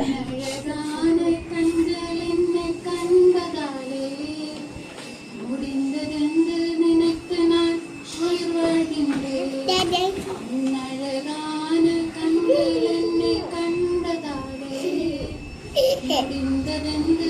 அழகான கண்கள் என்னை கண்டதாலே முடிந்ததென்று நினைத்து நான் உயிர் வாழ்கின்றேன். அழகான கண்கள் என்னை கண்டதாலே முடிந்ததென்று